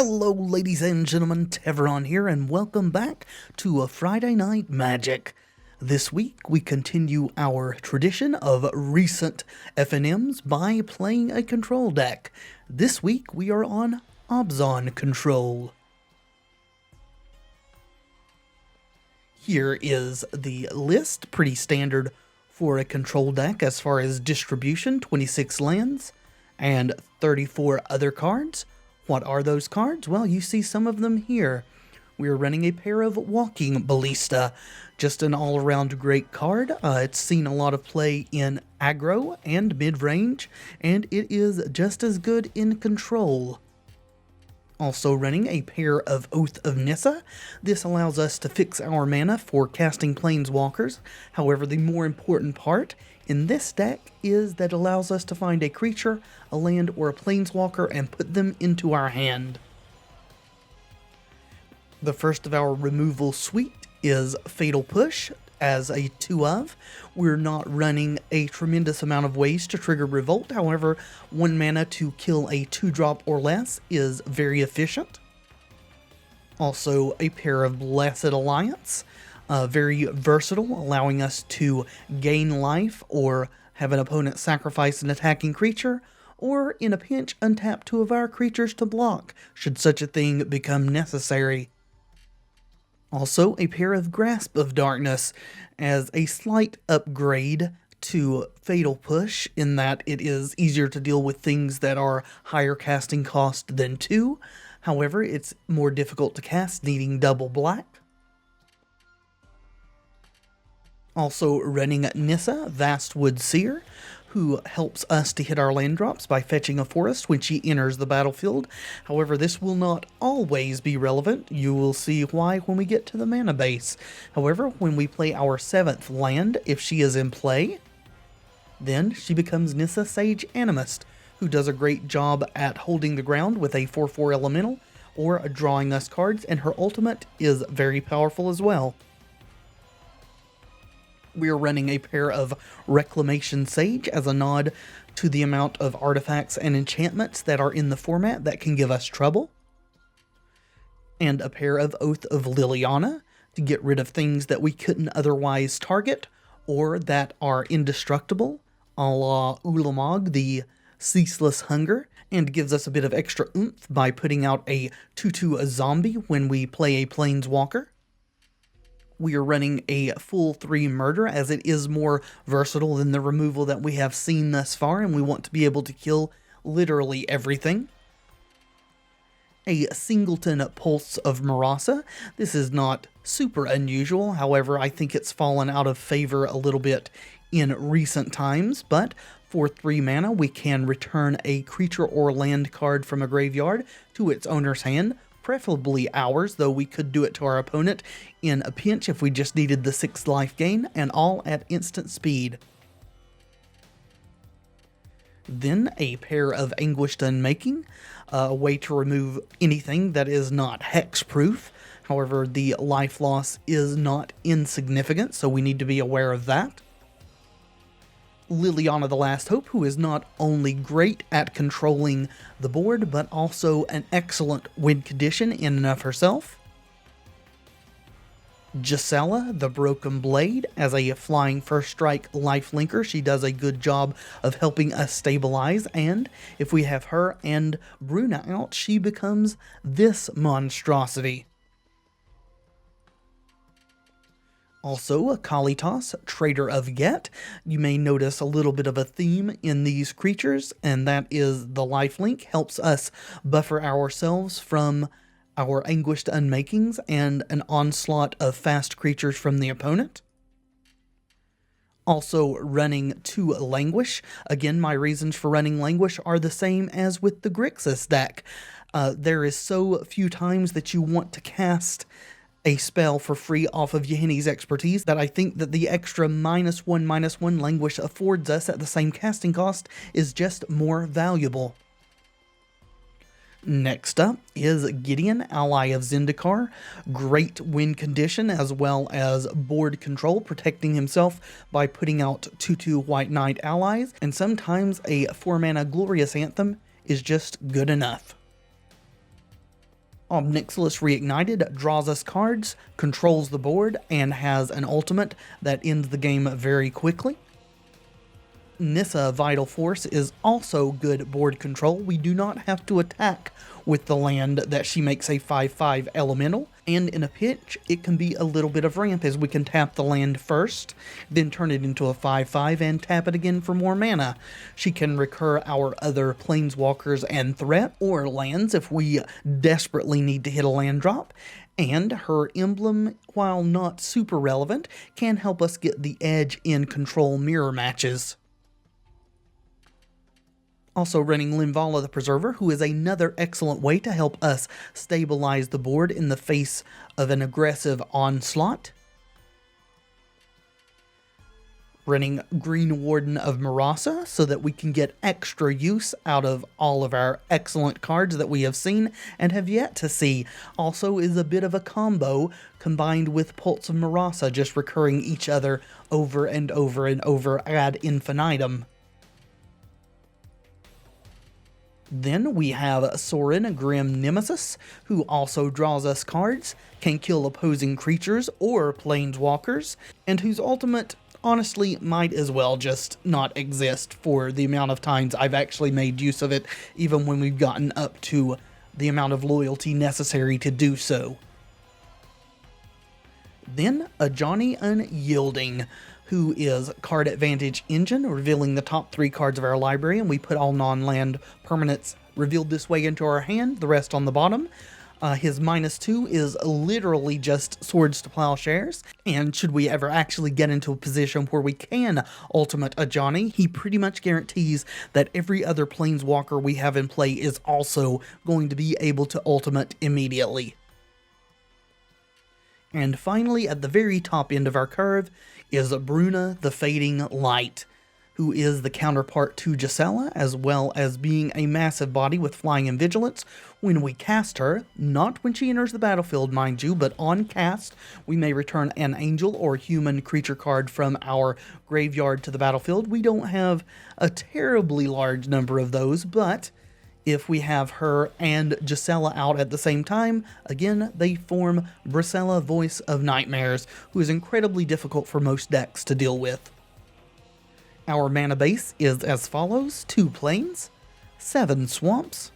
Hello ladies and gentlemen, Teveron here, and welcome back to a Friday Night Magic. This week we continue our tradition of recent FNMs by playing a control deck. This week we are on Abzan control. Here is the list, pretty standard for a control deck as far as distribution: 26 lands and 34 other cards. What are those cards? Well, you see some of them here. We are running a pair of Walking Ballista, just an all-around great card. It's seen a lot of play in aggro and mid-range, and it is just as good in control. Also running a pair of Oath of Nissa. This allows us to fix our mana for casting Planeswalkers. However, the more important part in this deck is that it allows us to find a creature, a land, or a Planeswalker and put them into our hand. The first of our removal suite is Fatal Push as a 2-of. We're not running a tremendous amount of ways to trigger Revolt, however, 1 mana to kill a 2-drop or less is very efficient. Also a pair of Blessed Alliance, very versatile, allowing us to gain life or have an opponent sacrifice an attacking creature, or in a pinch untap 2 of our creatures to block, should such a thing become necessary. Also, a pair of Grasp of Darkness as a slight upgrade to Fatal Push, in that it is easier to deal with things that are higher casting cost than 2. However, it's more difficult to cast, needing double black. Also running Nissa, Vastwood Seer, who helps us to hit our land drops by fetching a forest when she enters the battlefield. However, this will not always be relevant. You will see why when we get to the mana base. However, when we play our 7th land, if she is in play, then she becomes Nissa Sage Animist, who does a great job at holding the ground with a 4/4 elemental or drawing us cards, and her ultimate is very powerful as well. We are running a pair of Reclamation Sage as a nod to the amount of artifacts and enchantments that are in the format that can give us trouble. And a pair of Oath of Liliana to get rid of things that we couldn't otherwise target or that are indestructible, a la Ulamog, the Ceaseless Hunger, and gives us a bit of extra oomph by putting out a 2/2 zombie when we play a Planeswalker. We are running a full 3 Murder, as it is more versatile than the removal that we have seen thus far, and we want to be able to kill literally everything. A Singleton Pulse of Murasa. This is not super unusual, however, I think it's fallen out of favor a little bit in recent times, but for 3 mana we can return a creature or land card from a graveyard to its owner's hand, preferably ours, though we could do it to our opponent in a pinch if we just needed the 6 life gain, and all at instant speed. Then a pair of Anguished Unmaking, a way to remove anything that is not hex-proof. However, the life loss is not insignificant, so we need to be aware of that. Liliana the Last Hope, who is not only great at controlling the board, but also an excellent win condition in and of herself. Gisela the Broken Blade, as a flying first strike lifelinker, she does a good job of helping us stabilize, and if we have her and Bruna out, she becomes this monstrosity. Also, a Kalitas, Traitor of Ghet. You may notice a little bit of a theme in these creatures, and that is the lifelink helps us buffer ourselves from our Anguished Unmakings and an onslaught of fast creatures from the opponent. Also running 2 Languish. Again, my reasons for running Languish are the same as with the Grixis deck. There is so few times that you want to cast a spell for free off of Yehini's expertise that I think that the extra -1/-1 Languish affords us at the same casting cost is just more valuable. Next up is Gideon, ally of Zendikar. Great win condition as well as board control, protecting himself by putting out 2/2 White Knight allies, and sometimes a 4-mana Glorious Anthem is just good enough. Ob Nixilis Reignited draws us cards, controls the board, and has an ultimate that ends the game very quickly. Nissa Vital Force is also good board control. We do not have to attack with the land that she makes a 5/5 elemental, and in a pinch, it can be a little bit of ramp as we can tap the land first, then turn it into a 5/5 and tap it again for more mana. She can recur our other planeswalkers and threat or lands if we desperately need to hit a land drop, and her emblem, while not super relevant, can help us get the edge in control mirror matches. Also running Linvala the Preserver, who is another excellent way to help us stabilize the board in the face of an aggressive onslaught. Running Greenwarden of Murasa so that we can get extra use out of all of our excellent cards that we have seen and have yet to see. Also is a bit of a combo combined with Pulse of Murasa, just recurring each other over and over and over ad infinitum. Then we have Sorin Grim Nemesis, who also draws us cards, can kill opposing creatures or planeswalkers, and whose ultimate honestly might as well just not exist for the amount of times I've actually made use of it, even when we've gotten up to the amount of loyalty necessary to do so. Then Ajani Unyielding, who is Card Advantage Engine, revealing the top 3 cards of our library, and we put all non-land permanents revealed this way into our hand, the rest on the bottom. His -2 is literally just Swords to Plowshares, and should we ever actually get into a position where we can ultimate Ajani, he pretty much guarantees that every other planeswalker we have in play is also going to be able to ultimate immediately. And finally, at the very top end of our curve, is Bruna the Fading Light, who is the counterpart to Gisela, as well as being a massive body with flying and vigilance. When we cast her, not when she enters the battlefield, mind you, but on cast, we may return an angel or human creature card from our graveyard to the battlefield. We don't have a terribly large number of those, but if we have her and Gisela out at the same time, again, they form Gisela Voice of Nightmares, who is incredibly difficult for most decks to deal with. Our mana base is as follows: 2 plains, 7 swamps,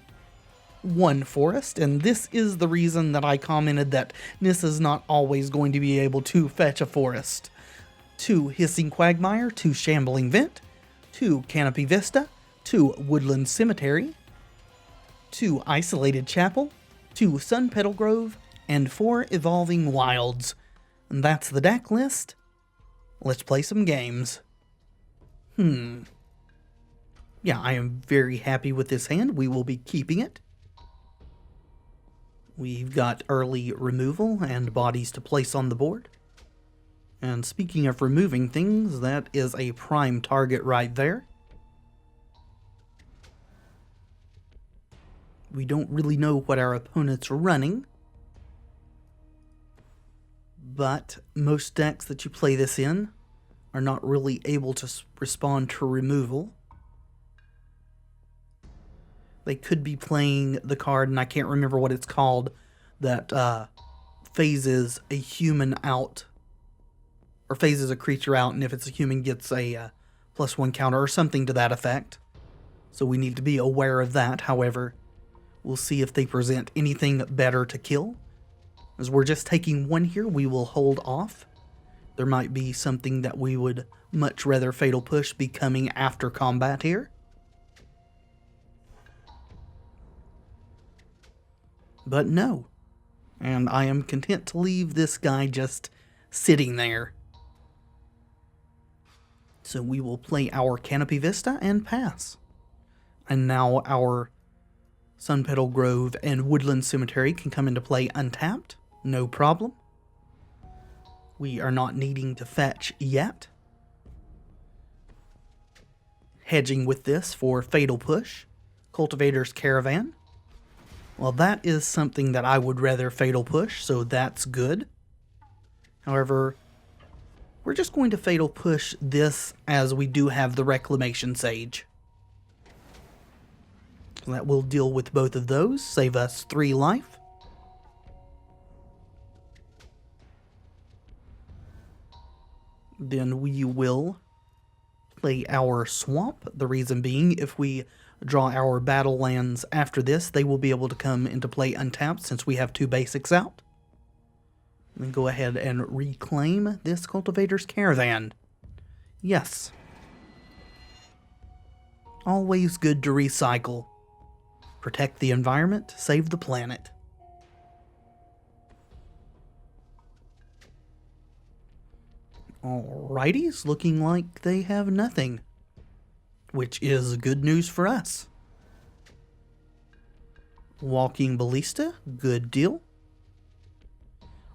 1 forest, and this is the reason that I commented that Nissa's not always going to be able to fetch a forest. 2 Hissing Quagmire, 2 Shambling Vent, 2 Canopy Vista, 2 Woodland Cemetery, 2 Isolated Chapel, 2 Sunpetal Grove, and 4 Evolving Wilds. And that's the deck list. Let's play some games. Yeah, I am very happy with this hand. We will be keeping it. We've got early removal and bodies to place on the board. And speaking of removing things, that is a prime target right there. We don't really know what our opponent's running, but most decks that you play this in are not really able to respond to removal. They could be playing the card, and I can't remember what it's called, that phases a human out, or phases a creature out, and if it's a human gets a +1 counter or something to that effect. So we need to be aware of that. However, we'll see if they present anything better to kill. As we're just taking 1 here, we will hold off. There might be something that we would much rather Fatal Push be coming after combat here. But no. And I am content to leave this guy just sitting there. So we will play our Canopy Vista and pass. And now our Sunpetal Grove and Woodland Cemetery can come into play untapped. No problem. We are not needing to fetch yet. Hedging with this for Fatal Push. Cultivator's Caravan. Well, that is something that I would rather Fatal Push, so that's good. However, we're just going to Fatal Push this as we do have the Reclamation Sage. That will deal with both of those, save us 3 life. Then we will play our swamp. The reason being, if we draw our battle lands after this, they will be able to come into play untapped since we have 2 basics out. Then go ahead and reclaim this Cultivator's Caravan. Yes. Always good to recycle. Protect the environment, save the planet. Alrighties, looking like they have nothing, which is good news for us. Walking Ballista, good deal.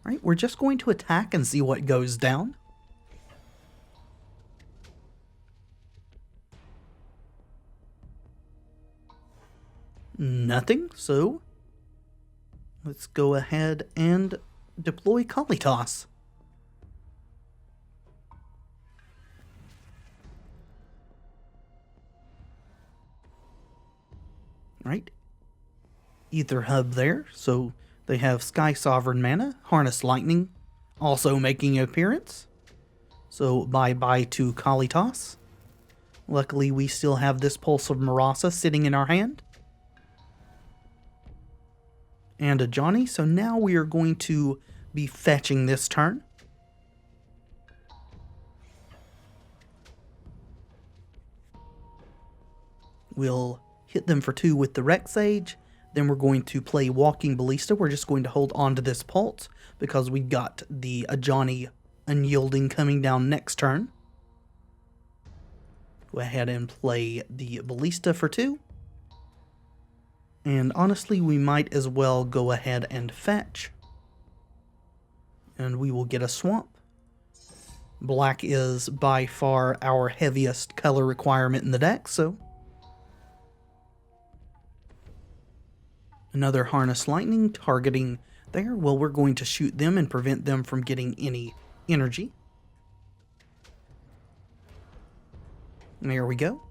Alright, we're just going to attack and see what goes down. Nothing, so let's go ahead and deploy Kalitas. Right, Ether Hub there, so they have Sky Sovereign mana, Harness Lightning also making an appearance. So bye-bye to Kalitas. Luckily we still have this Pulse of Murasa sitting in our hand. And Ajani, so now we are going to be fetching this turn. We'll hit them for 2 with the Rec Sage. Then we're going to play Walking Ballista. We're just going to hold on to this Pulse because we got the Ajani Unyielding coming down next turn. Go ahead and play the Ballista for 2. And honestly, we might as well go ahead and fetch. And we will get a swamp. Black is by far our heaviest color requirement in the deck, so another Harness Lightning targeting there. Well, we're going to shoot them and prevent them from getting any energy. And there we go.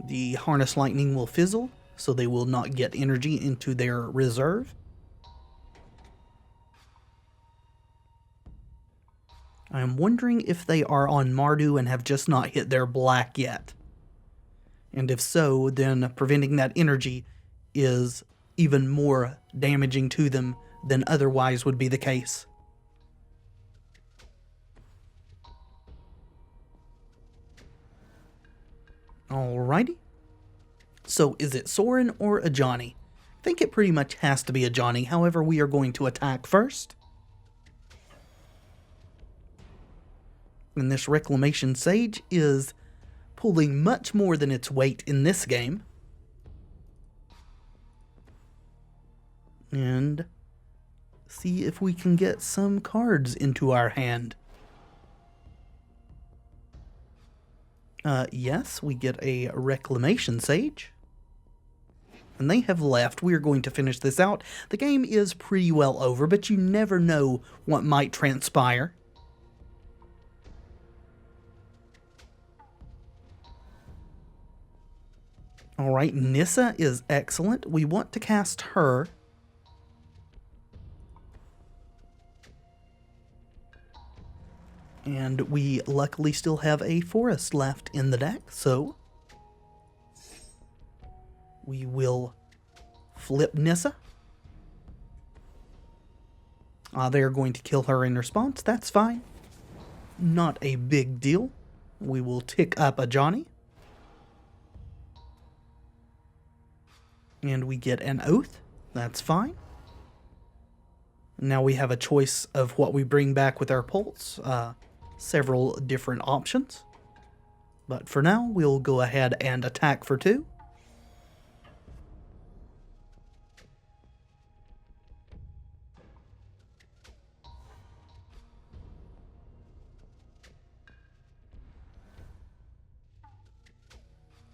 The Harness Lightning will fizzle, so they will not get energy into their reserve. I am wondering if they are on Mardu and have just not hit their black yet. And if so, then preventing that energy is even more damaging to them than otherwise would be the case. Alrighty. So is it Sorin or Ajani? I think it pretty much has to be Ajani, however we are going to attack first. And this Reclamation Sage is pulling much more than its weight in this game. And see if we can get some cards into our hand. Yes, we get a Reclamation Sage. And they have left. We are going to finish this out. The game is pretty well over, but you never know what might transpire. Alright, Nissa is excellent. We want to cast her. And we luckily still have a forest left in the deck, so we will flip Nissa. They're going to kill her in response. That's fine. Not a big deal. We will tick up Ajani. And we get an Oath. That's fine. Now we have a choice of what we bring back with our Pulse. Several different options. But for now, we'll go ahead and attack for 2.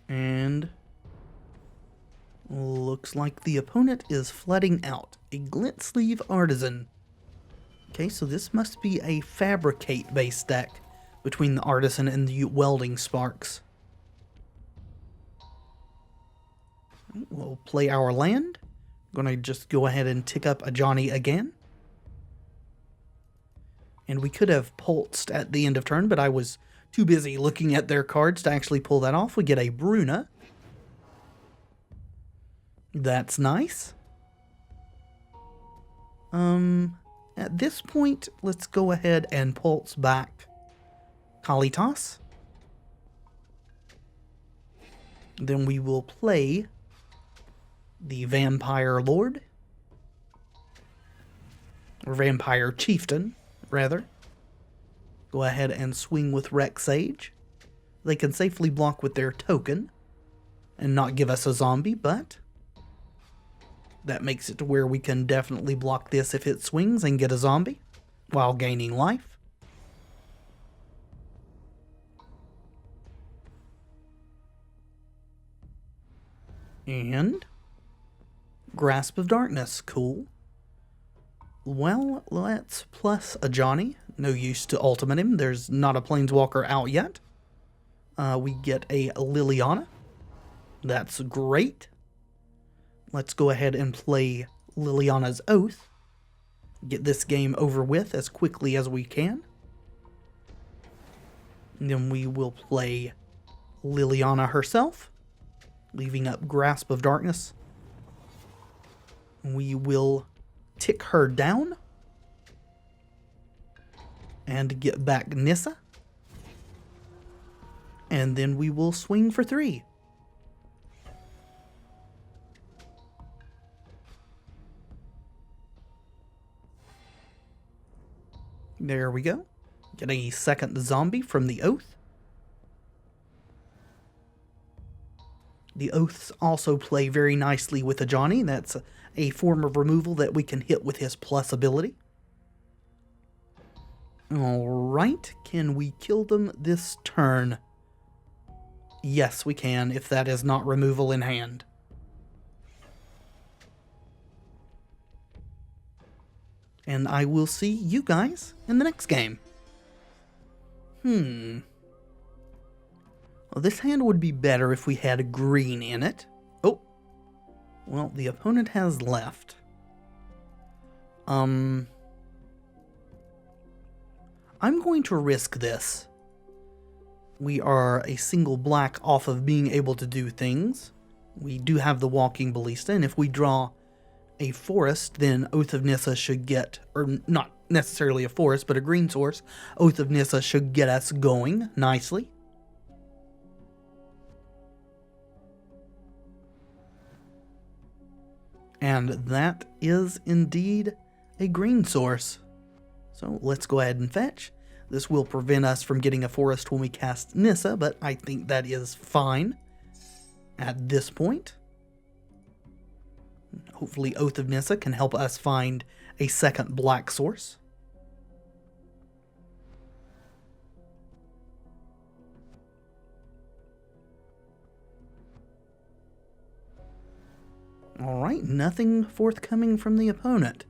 And looks like the opponent is flooding out. A Glint Sleeve Artisan. Okay, so this must be a Fabricate-based deck between the Artisan and the Welding Sparks. We'll play our land. I'm going to just go ahead and tick up Ajani again. And we could have pulsed at the end of turn, but I was too busy looking at their cards to actually pull that off. We get a Bruna. That's nice. At this point, let's go ahead and pulse back Kalitas. Then we will play the Vampire Lord. Or Vampire Chieftain, rather. Go ahead and swing with Rec Sage. They can safely block with their token and not give us a zombie, but that makes it to where we can definitely block this if it swings and get a zombie while gaining life. And Grasp of Darkness, cool. Well, let's plus Ajani. No use to ultimate him. There's not a Planeswalker out yet. We get a Liliana. That's great. Let's go ahead and play Liliana's Oath. Get this game over with as quickly as we can. And then we will play Liliana herself, leaving up Grasp of Darkness. We will tick her down and get back Nissa. And then we will swing for 3. There we go. Get a second zombie from the Oath. The Oaths also play very nicely with Ajani. That's a form of removal that we can hit with his plus ability. Alright, can we kill them this turn? Yes, we can, if that is not removal in hand. And I will see you guys in the next game. Well, this hand would be better if we had a green in it. Oh. Well, the opponent has left. I'm going to risk this. We are a single black off of being able to do things. We do have the Walking Ballista, and if we draw a forest, then Oath of Nissa should get, or not necessarily a forest, but a green source. Oath of Nissa should get us going nicely. And that is indeed a green source. So let's go ahead and fetch. This will prevent us from getting a forest when we cast Nissa, but I think that is fine at this point. Hopefully Oath of Nissa can help us find a second black source. Alright, nothing forthcoming from the opponent.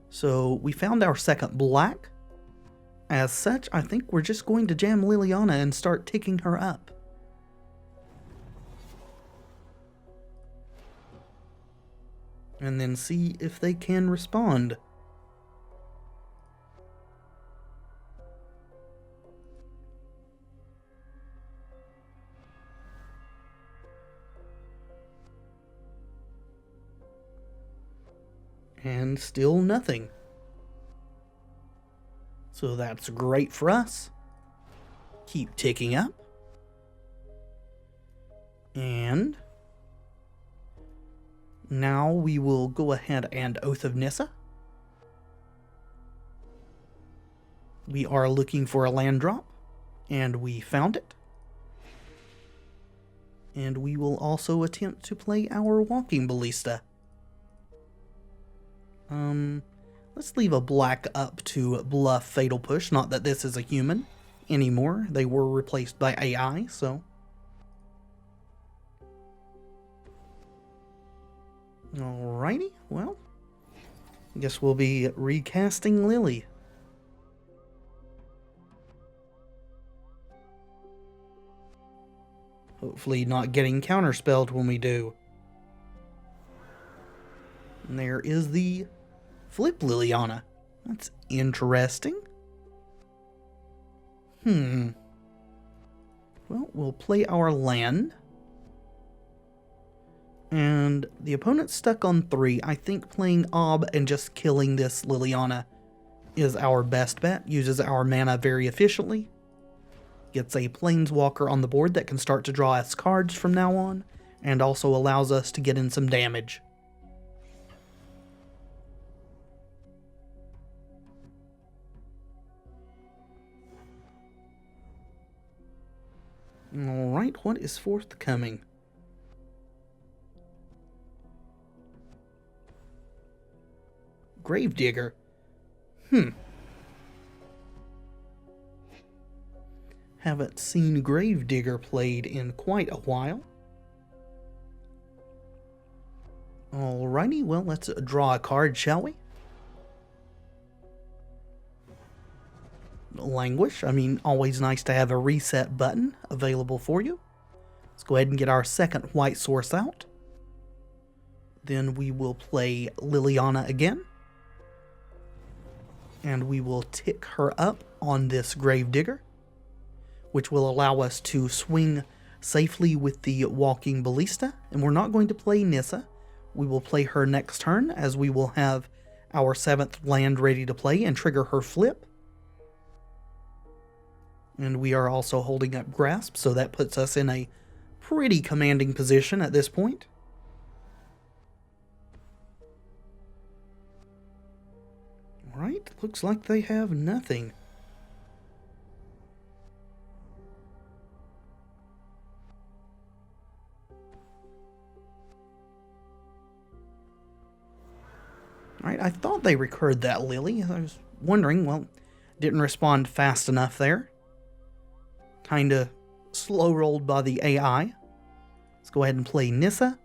So we found our second black. As such, I think we're just going to jam Liliana and start ticking her up. And then see if they can respond. And still nothing. So that's great for us. Keep ticking up. And now we will go ahead and Oath of Nissa. We are looking for a land drop, and we found it. And we will also attempt to play our Walking Ballista. Let's leave a black up to bluff Fatal Push. Not that this is a human anymore. They were replaced by AI, so. Alrighty, well, I guess we'll be recasting Lily. Hopefully not getting counterspelled when we do. And there is the Flip Liliana. That's interesting. Well, we'll play our land. And the opponent's stuck on 3. I think playing Ob and just killing this Liliana is our best bet. Uses our mana very efficiently. Gets a Planeswalker on the board that can start to draw us cards from now on, and also allows us to get in some damage. Alright, what is forthcoming? Gravedigger. Haven't seen Gravedigger played in quite a while. Alrighty, well, let's draw a card, shall we? Languish. I mean, always nice to have a reset button available for you. Let's go ahead and get our second white source out. Then we will play Liliana again. And we will tick her up on this Gravedigger, which will allow us to swing safely with the Walking Ballista. And we're not going to play Nissa. We will play her next turn, as we will have our 7th land ready to play and trigger her flip. And we are also holding up Grasp, so that puts us in a pretty commanding position at this point. Alright, looks like they have nothing. Alright, I thought they recurred that Lily. I was wondering, well, didn't respond fast enough there. Kinda slow rolled by the AI. Let's go ahead and play Nissa.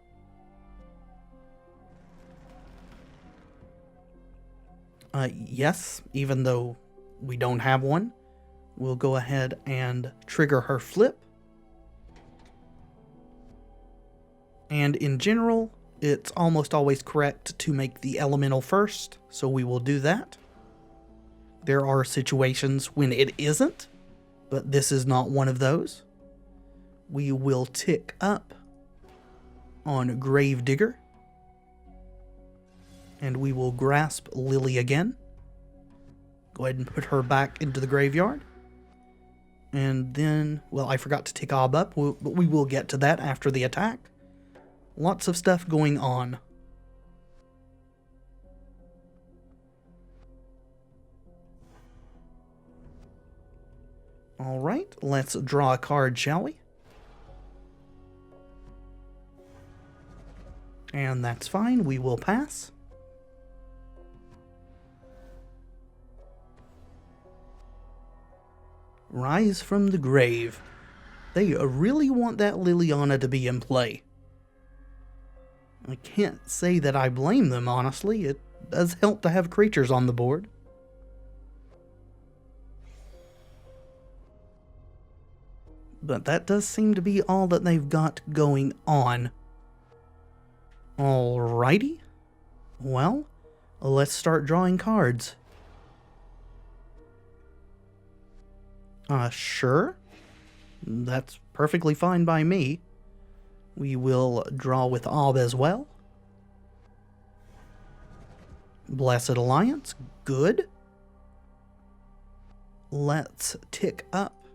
Yes, even though we don't have one, we'll go ahead and trigger her flip. And in general, it's almost always correct to make the elemental first, so we will do that. There are situations when it isn't, but this is not one of those. We will tick up on Gravedigger, and we will grasp Lily again. Go ahead and put her back into the graveyard. And then, well, I forgot to tick Ob up, but we will get to that after the attack. Lots of stuff going on. Alright, let's draw a card, shall we? And that's fine, we will pass. Rise from the grave. They really want that Liliana to be in play. I can't say that I blame them, honestly. It does help to have creatures on the board. But that does seem to be all that they've got going on. Alrighty. Well, let's start drawing cards. Sure. That's perfectly fine by me. We will draw with Ob as well. Blessed Alliance, good. Let's tick up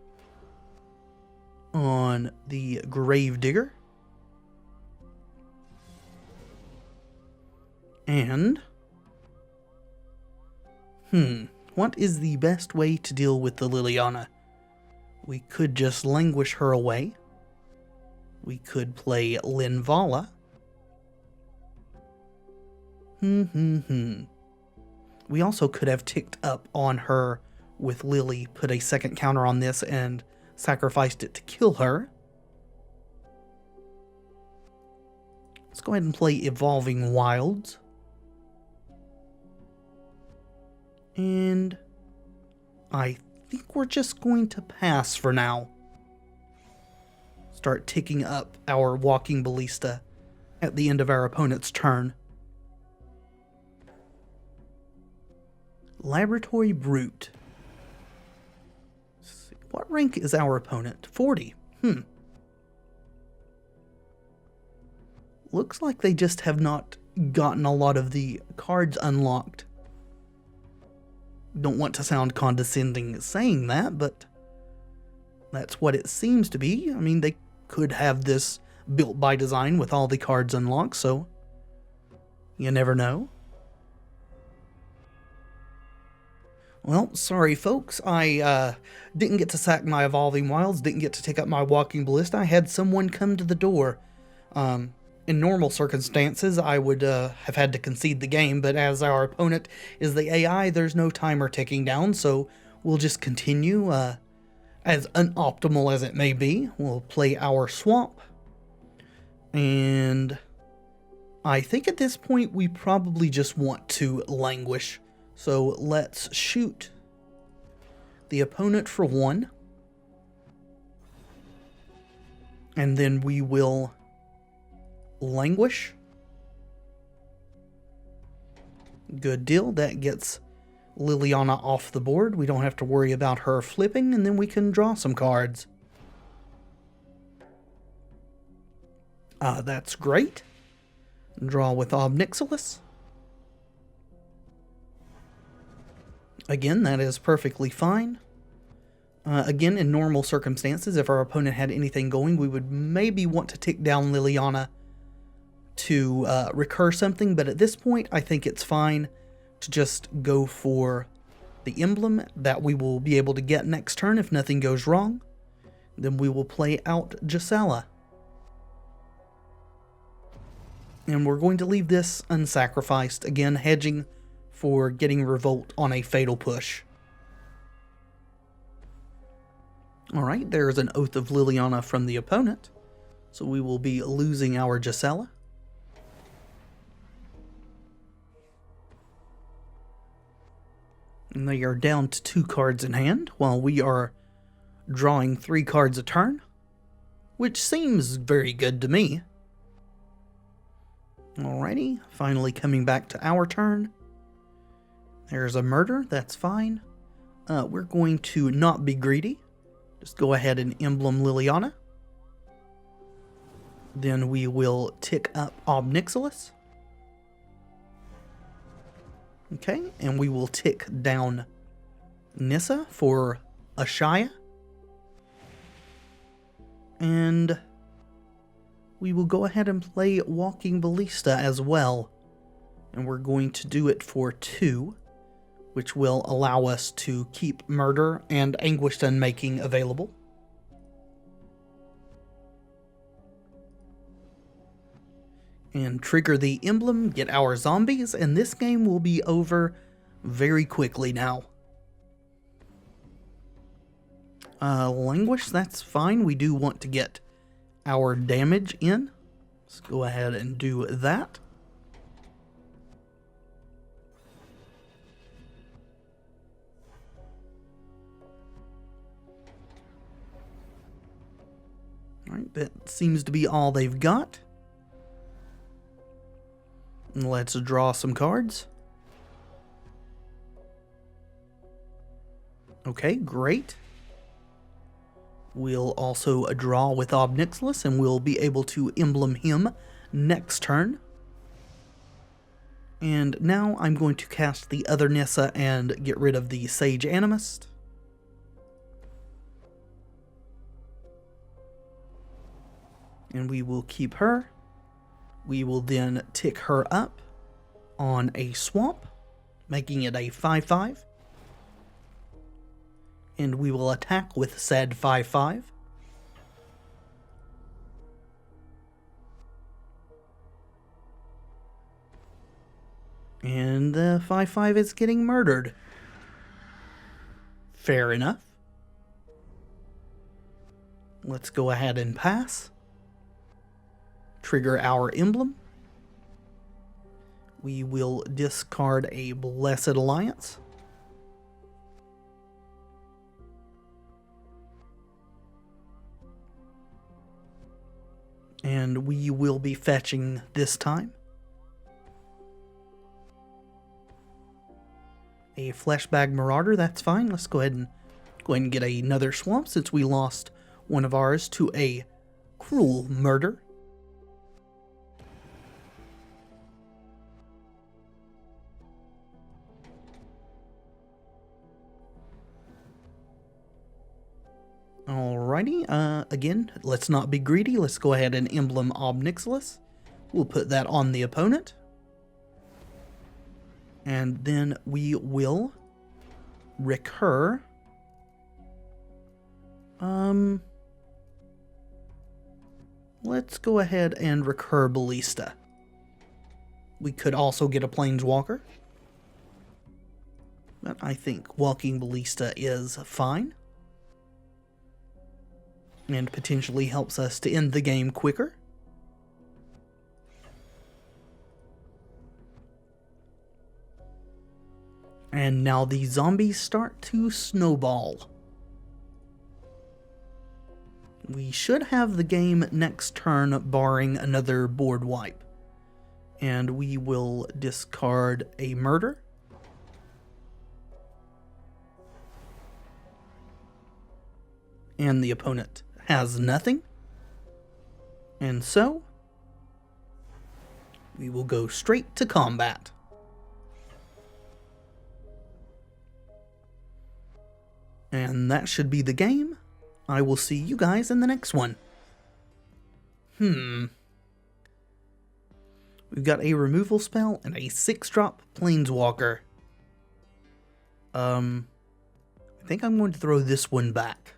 on the Gravedigger. And what is the best way to deal with the Liliana? We could just languish her away. We could play Linvala. We also could have ticked up on her with Lily, put a second counter on this, and sacrificed it to kill her. Let's go ahead and play Evolving Wilds. And I think we're just going to pass for now. Start ticking up our Walking Ballista at the end of our opponent's turn. Laboratory Brute. What rank is our opponent? 40. Looks like they just have not gotten a lot of the cards unlocked. Don't want to sound condescending saying that, but that's what it seems to be. I mean, they could have this built by design with all the cards unlocked, so you never know. Well, sorry folks, I didn't get to sack my Evolving Wilds, didn't get to take up my Walking Ballista. I had someone come to the door. In normal circumstances, I would have had to concede the game, but as our opponent is the AI, there's no timer ticking down, so we'll just continue. As unoptimal as it may be, we'll play our swamp. And I think at this point we probably just want to languish. So let's shoot the opponent for 1. And then we will languish. Good deal. That gets Liliana off the board. We don't have to worry about her flipping, and then we can draw some cards. That's great. Draw with Ob Nixilis. Again, that is perfectly fine. Again, in normal circumstances, if our opponent had anything going, we would maybe want to tick down Liliana to recur something, but at this point, I think it's fine to just go for the emblem that we will be able to get next turn if nothing goes wrong. Then we will play out Gisela. And we're going to leave this unsacrificed, again hedging for getting Revolt on a fatal push. Alright, there's an Oath of Liliana from the opponent, so we will be losing our Gisela. And they are down to 2 cards in hand, while we are drawing 3 cards a turn, which seems very good to me. Alrighty, finally coming back to our turn. There's a murder, that's fine. We're going to not be greedy. Just go ahead and emblem Liliana. Then we will tick up Ob Nixilis. Okay, and we will tick down Nissa for Ashaya. And we will go ahead and play Walking Ballista as well. And we're going to do it for 2, which will allow us to keep Murder and Anguished Unmaking available. And trigger the emblem, get our zombies, and this game will be over very quickly now. Languish, that's fine. We do want to get our damage in. Let's go ahead and do that. Alright, that seems to be all they've got. Let's draw some cards. Okay, great. We'll also draw with Ob Nixilis, and we'll be able to emblem him next turn. And now I'm going to cast the other Nissa and get rid of the Sage Animist. And we will keep her. We will then tick her up on a swamp, making it a 5/5. And we will attack with said 5/5. And the 5/5 is getting murdered. Fair enough. Let's go ahead and pass. Trigger our emblem. We will discard a Blessed Alliance. And we will be fetching this time. A Fleshbag Marauder, that's fine. Let's go ahead and Go ahead and get another swamp since we lost one of ours to a cruel murder. Alrighty, again, let's not be greedy. Let's go ahead and emblem Ob Nixilis. We'll put that on the opponent. And then we will recur. Let's go ahead and recur Ballista. We could also get a Planeswalker, but I think Walking Ballista is fine. And potentially helps us to end the game quicker. And now the zombies start to snowball. We should have the game next turn, barring another board wipe. And we will discard a murder. And the opponent has nothing. And so, we will go straight to combat. And that should be the game. I will see you guys in the next one. We've got a removal spell and a 6-drop Planeswalker. I think I'm going to throw this one back.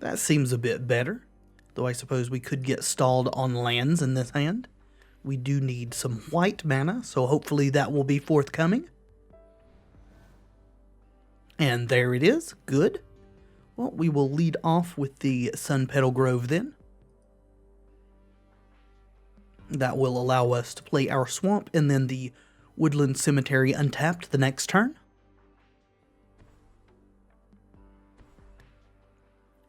That seems a bit better. Though I suppose we could get stalled on lands in this hand. We do need some white mana, so hopefully that will be forthcoming. And there it is. Good. Well, we will lead off with the Sunpetal Grove then. That will allow us to play our swamp and then the Woodland Cemetery untapped the next turn.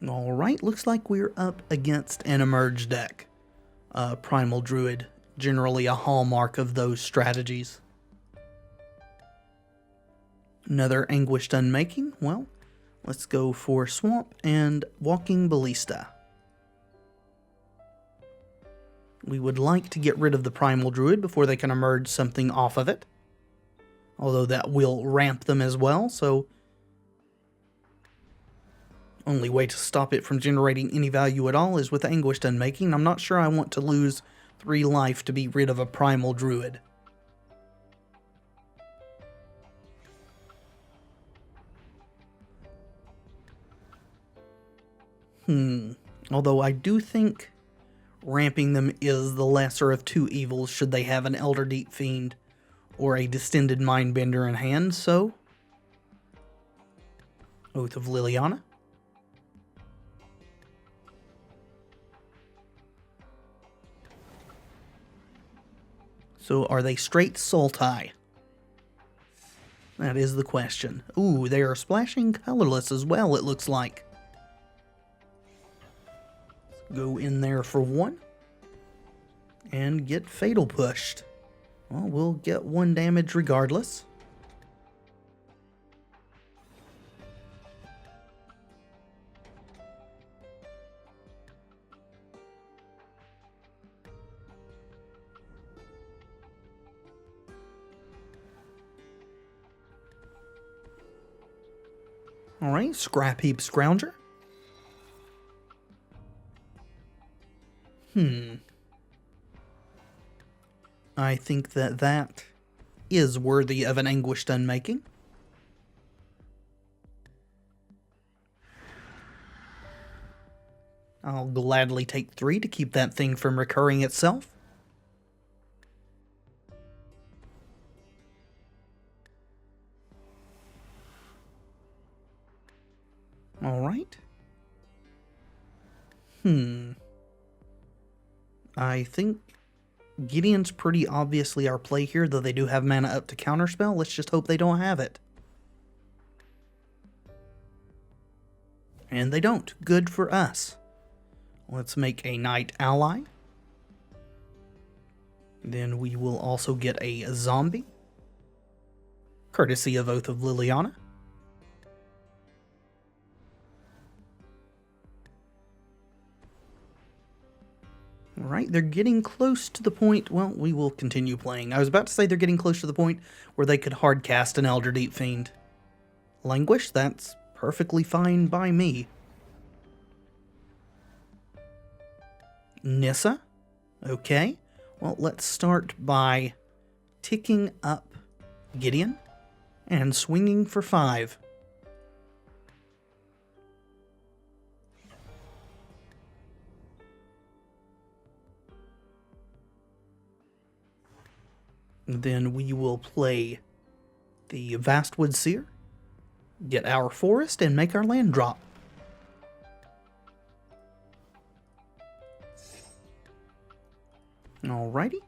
Alright, looks like we're up against an Emerge deck. Primal Druid, generally a hallmark of those strategies. Another Anguished Unmaking. Well, let's go for Swamp and Walking Ballista. We would like to get rid of the Primal Druid before they can emerge something off of it. Although that will ramp them as well, so only way to stop it from generating any value at all is with Anguished Unmaking. I'm not sure I want to lose 3 life to be rid of a Primal Druid. Although I do think ramping them is the lesser of 2 evils should they have an Elder Deep Fiend or a Distended Mindbender in hand, so Oath of Liliana. So are they straight Sultai? That is the question. Ooh, they are splashing colorless as well, it looks like. Go in there for 1. And get Fatal pushed. Well, we'll get 1 damage regardless. Alright, Scrap Heap Scrounger. I think that is worthy of an Anguished Unmaking. I'll gladly take 3 to keep that thing from recurring itself. Alright. I think Gideon's pretty obviously our play here, though they do have mana up to counterspell. Let's just hope they don't have it. And they don't. Good for us. Let's make a Knight Ally. Then we will also get a zombie, courtesy of Oath of Liliana. Alright, they're getting close to the point... Well, we will continue playing. I was about to say they're getting close to the point where they could hardcast an Elder Deep Fiend. Languish, that's perfectly fine by me. Nissa? Okay. Well, let's start by ticking up Gideon and swinging for 5. Then we will play the Vastwood Seer, get our forest, and make our land drop. Alrighty.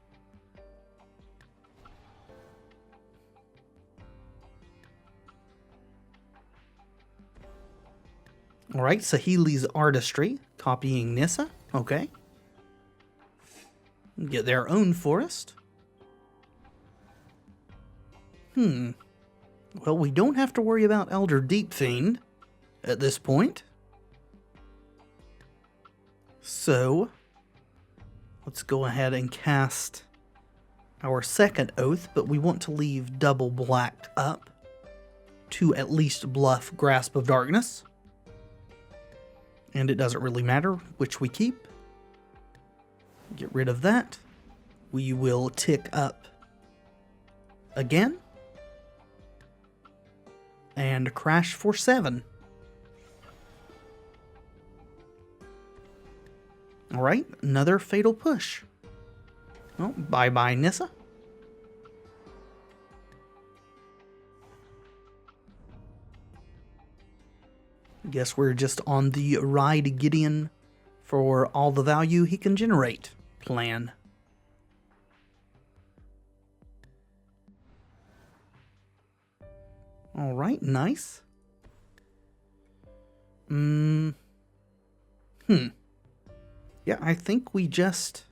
Alright, Saheeli's Artistry, copying Nissa. Okay. Get their own forest. Well, we don't have to worry about Elder Deep Fiend at this point. So, let's go ahead and cast our second Oath, but we want to leave double blacked up to at least bluff Grasp of Darkness. And it doesn't really matter which we keep. Get rid of that. We will tick up again. And crash for 7. Alright, another Fatal Push. Well, bye-bye, Nissa. Guess we're just on the ride Gideon for all the value he can generate plan. Alright, nice. Yeah, I think we just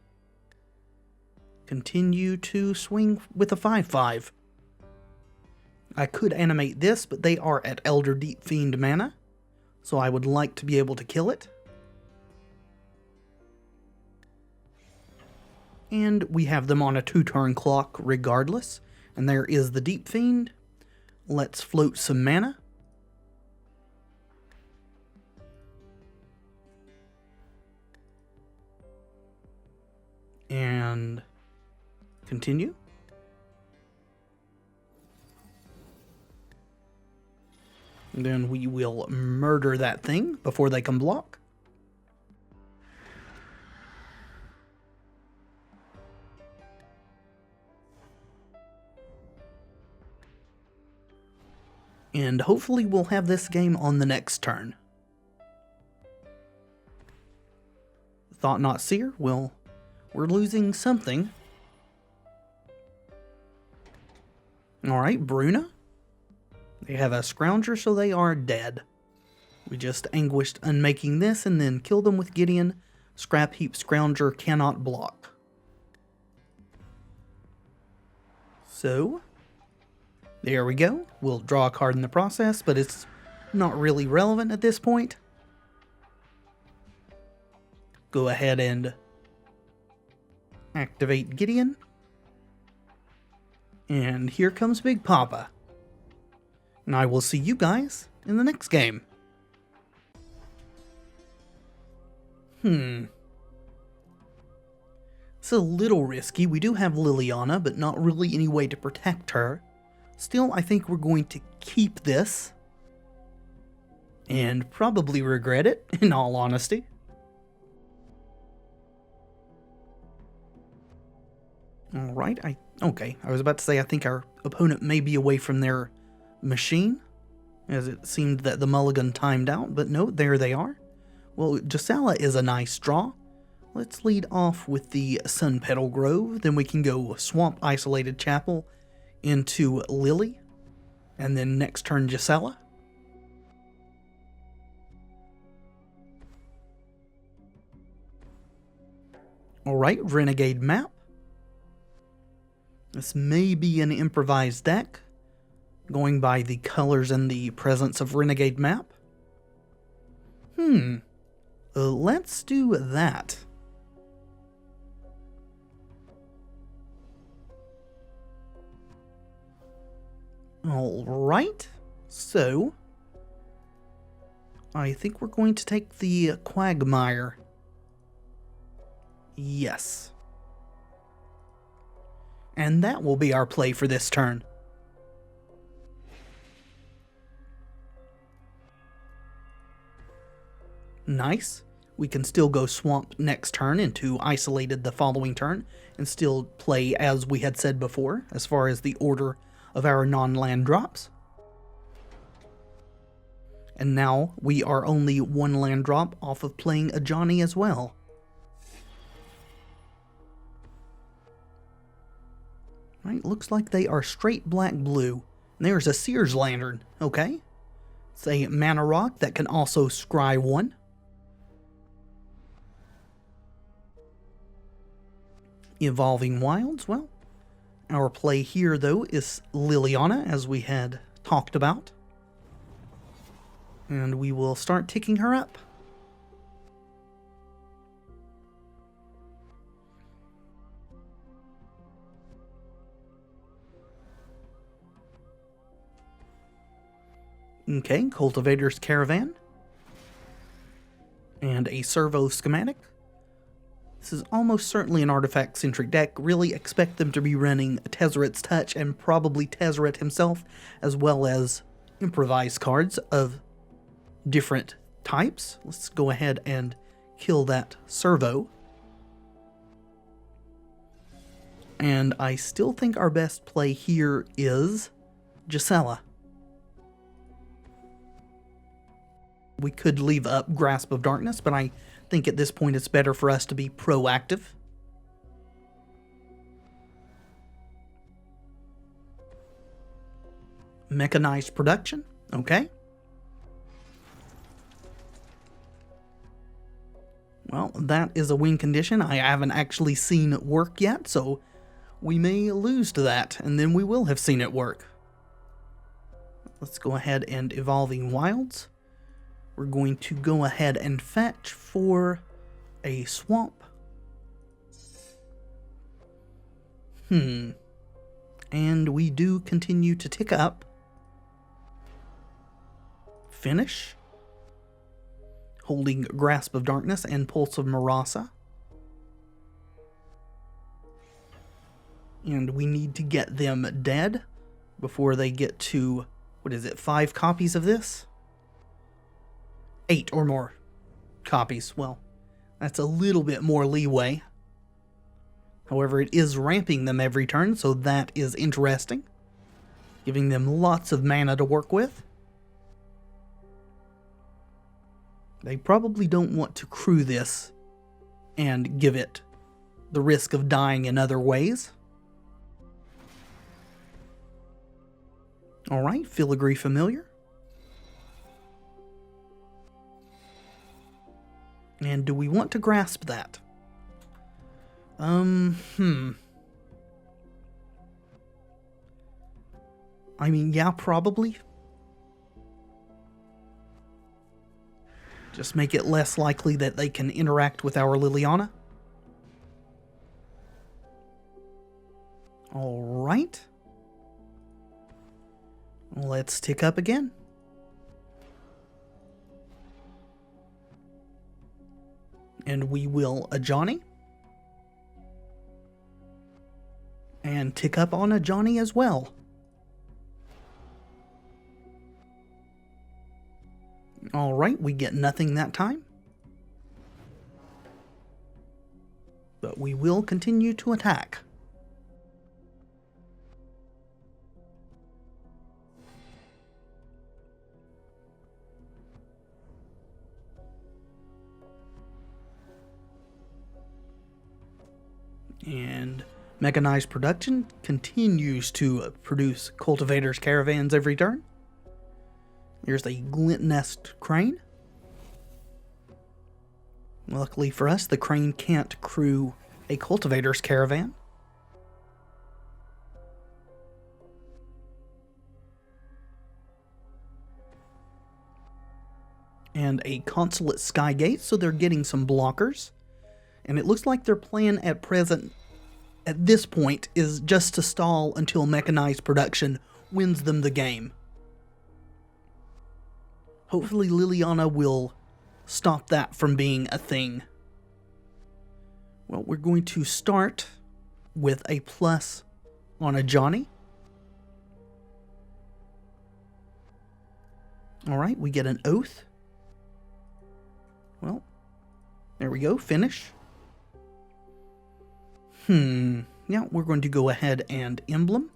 continue to swing with a 5/5. I could animate this, but they are at Elder Deep Fiend mana, so I would like to be able to kill it. And we have them on a 2-turn clock regardless, and there is the Deep Fiend. Let's float some mana. And continue. And then we will murder that thing before they can block. And hopefully we'll have this game on the next turn. Thought Not Seer, well, we're losing something. Alright, Bruna. They have a Scrounger, so they are dead. We just Anguished Unmaking this and then kill them with Gideon. Scrap Heap Scrounger cannot block. So, there we go. We'll draw a card in the process, but it's not really relevant at this point. Go ahead and activate Gideon. And here comes Big Papa. And I will see you guys in the next game. It's a little risky. We do have Liliana, but not really any way to protect her. Still, I think we're going to keep this. And probably regret it, in all honesty. Alright, okay, I was about to say I think our opponent may be away from their machine, as it seemed that the mulligan timed out, but no, there they are. Well, Gisela is a nice draw. Let's lead off with the Sunpetal Grove, then we can go Swamp Isolated Chapel into Lily, and then next turn Gisela. Alright, Renegade Map. This may be an improvised deck, going by the colors and the presence of Renegade Map. Let's do that. Alright, so I think we're going to take the Quagmire. Yes. And that will be our play for this turn. Nice. We can still go Swamp next turn into Isolated the following turn, and still play as we had said before, as far as the order of our non-land drops. And now we are only one land drop off of playing Ajani as well. Right, looks like they are straight black-blue. And there's a Seer's Lantern, okay. It's a mana rock that can also scry one. Evolving Wilds, well, our play here, though, is Liliana, as we had talked about. And we will start ticking her up. Okay, Cultivator's Caravan. And a Servo Schematic. This is almost certainly an artifact-centric deck. Really expect them to be running Tezzeret's Touch and probably Tezzeret himself, as well as improvised cards of different types. Let's go ahead and kill that Servo. And I still think our best play here is Gisela. We could leave up Grasp of Darkness, but I think at this point it's better for us to be proactive. Mechanized Production, okay. Well, that is a win condition I haven't actually seen work yet, so we may lose to that, and then we will have seen it work. Let's go ahead and Evolving Wilds. We're going to go ahead and fetch for a swamp. And we do continue to tick up. Finish. Holding Grasp of Darkness and Pulse of Murasa. And we need to get them dead before they get to, 5 copies of this? 8 or more copies. Well, that's a little bit more leeway. However, it is ramping them every turn, so that is interesting. Giving them lots of mana to work with. They probably don't want to crew this and give it the risk of dying in other ways. Alright, Filigree Familiar. And do we want to grasp that? I mean, yeah, probably. Just make it less likely that they can interact with our Liliana. Alright. Let's tick up again. And we will Ajani. And tick up on Ajani as well. Alright, we get nothing that time. But we will continue to attack. And Mechanized Production continues to produce Cultivator's Caravans every turn. Here's a Glint Nest Crane. Luckily for us, the Crane can't crew a Cultivator's Caravan. And a Consulate Skygate, so they're getting some blockers. And it looks like their plan at this point, is just to stall until Mechanized Production wins them the game. Hopefully Liliana will stop that from being a thing. Well, we're going to start with a plus on Ajani. Alright, we get an Oath. Well, there we go, finish. Yeah, we're going to go ahead and emblem.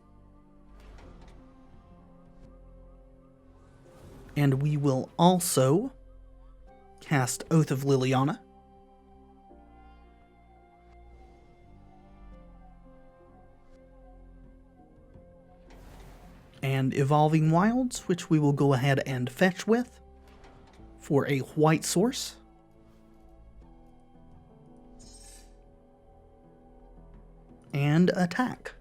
And we will also cast Oath of Liliana. And Evolving Wilds, which we will go ahead and fetch with for a white source. And attack.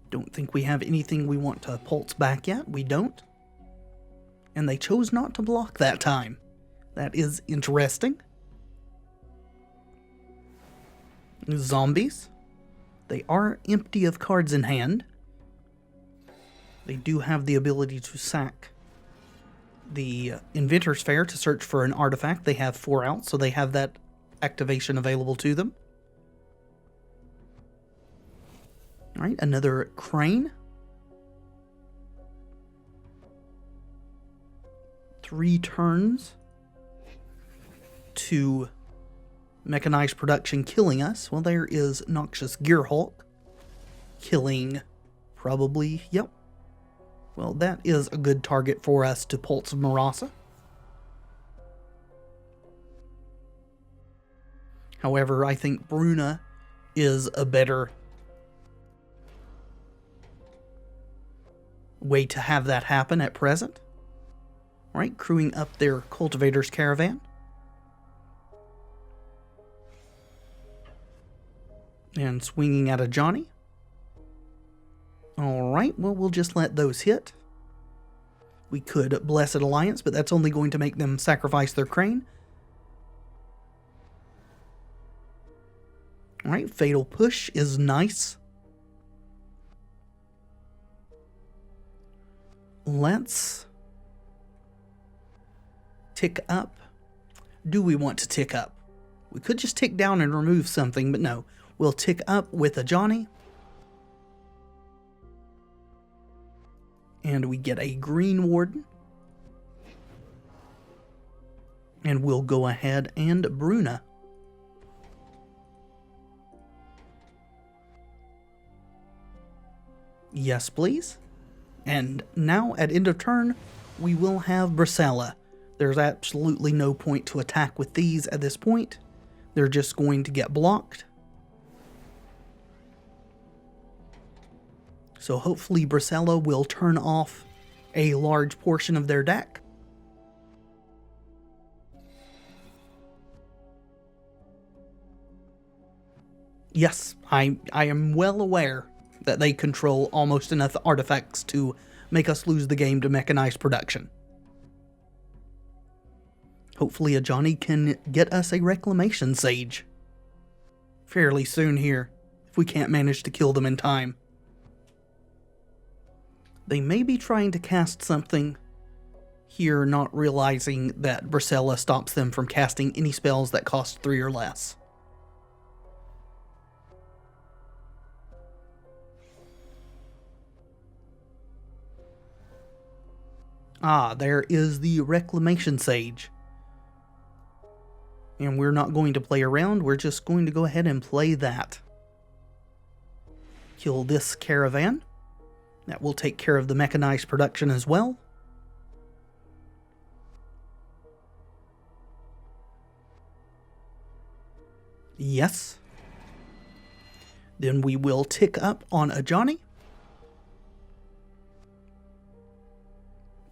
Don't think we have anything we want to pulse back yet. We don't. And they chose not to block that time. That is interesting. Zombies. They are empty of cards in hand. They do have the ability to sack the Inventor's Fair to search for an artifact. They have 4 out, so they have that activation available to them. Alright, another Crane. 3 turns to Mechanized Production killing us. Well, there is Noxious Gearhulk killing probably, yep. Well, that is a good target for us to Pulse of Murasa. However, I think Bruna is a better way to have that happen at present. Alright, crewing up their Cultivator's Caravan. And swinging at Ajani. Alright, well, we'll just let those hit. We could Blessed Alliance, but that's only going to make them sacrifice their Crane. Alright, Fatal Push is nice. Let's tick up. Do we want to tick up? We could just tick down and remove something, but no. We'll tick up with Ajani. And we get a Greenwarden. And we'll go ahead and Bruna. Yes, please. And now, at end of turn, we will have Gisela. There's absolutely no point to attack with these at this point. They're just going to get blocked. So hopefully Gisela will turn off a large portion of their deck. Yes, I am well aware that they control almost enough artifacts to make us lose the game to Mechanized Production. Hopefully Ajani can get us a Reclamation Sage fairly soon here, if we can't manage to kill them in time. They may be trying to cast something here, not realizing that Gisela stops them from casting any spells that cost 3 or less. Ah, there is the Reclamation Sage. And we're not going to play around, we're just going to go ahead and play that. Kill this caravan. That will take care of the Mechanized Production as well. Yes. Then we will tick up on Ajani.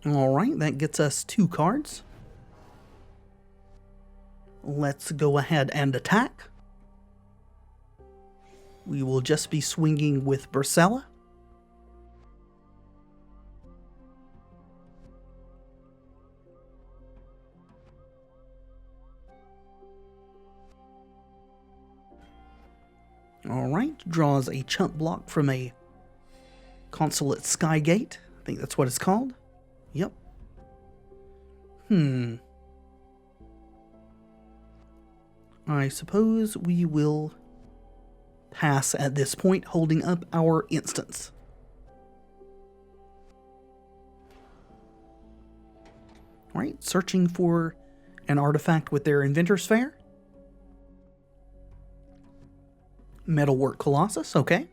Alright, that gets us 2 cards. Let's go ahead and attack. We will just be swinging with Gisela. draws a chump block from a Consulate Skygate. I think that's what it's called. Yep. I suppose we will pass at this point, holding up our instance. Alright, searching for an artifact with their Inventor's Fair. Metalwork Colossus, okay.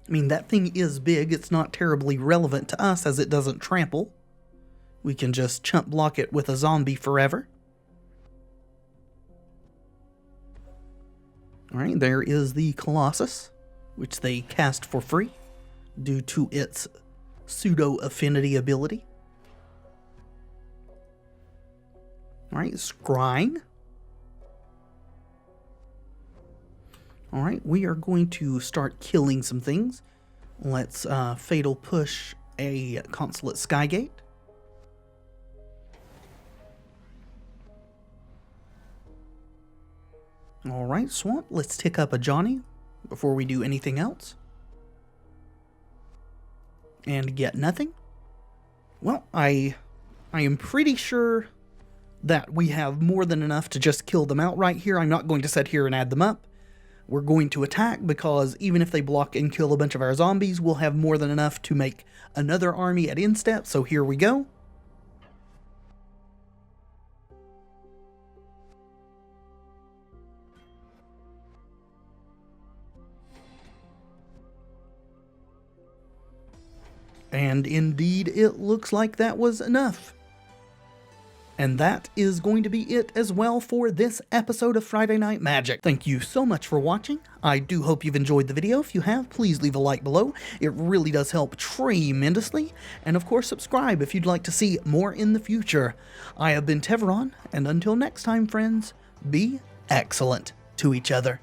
I mean, that thing is big. It's not terribly relevant to us as it doesn't trample. We can just chump block it with a zombie forever. Alright, there is the Colossus, which they cast for free due to its pseudo-affinity ability. Alright, Scrying. Alright, we are going to start killing some things. Let's Fatal Push a Consulate Skygate. Alright, Swamp, let's tick up Ajani before we do anything else. And get nothing. Well, I am pretty sure that we have more than enough to just kill them outright here. I'm not going to sit here and add them up. We're going to attack because even if they block and kill a bunch of our zombies, we'll have more than enough to make another army at instep, so here we go. And indeed, it looks like that was enough. And that is going to be it as well for this episode of Friday Night Magic. Thank you so much for watching. I do hope you've enjoyed the video. If you have, please leave a like below. It really does help tremendously. And of course, subscribe if you'd like to see more in the future. I have been Teveron, and until next time, friends, be excellent to each other.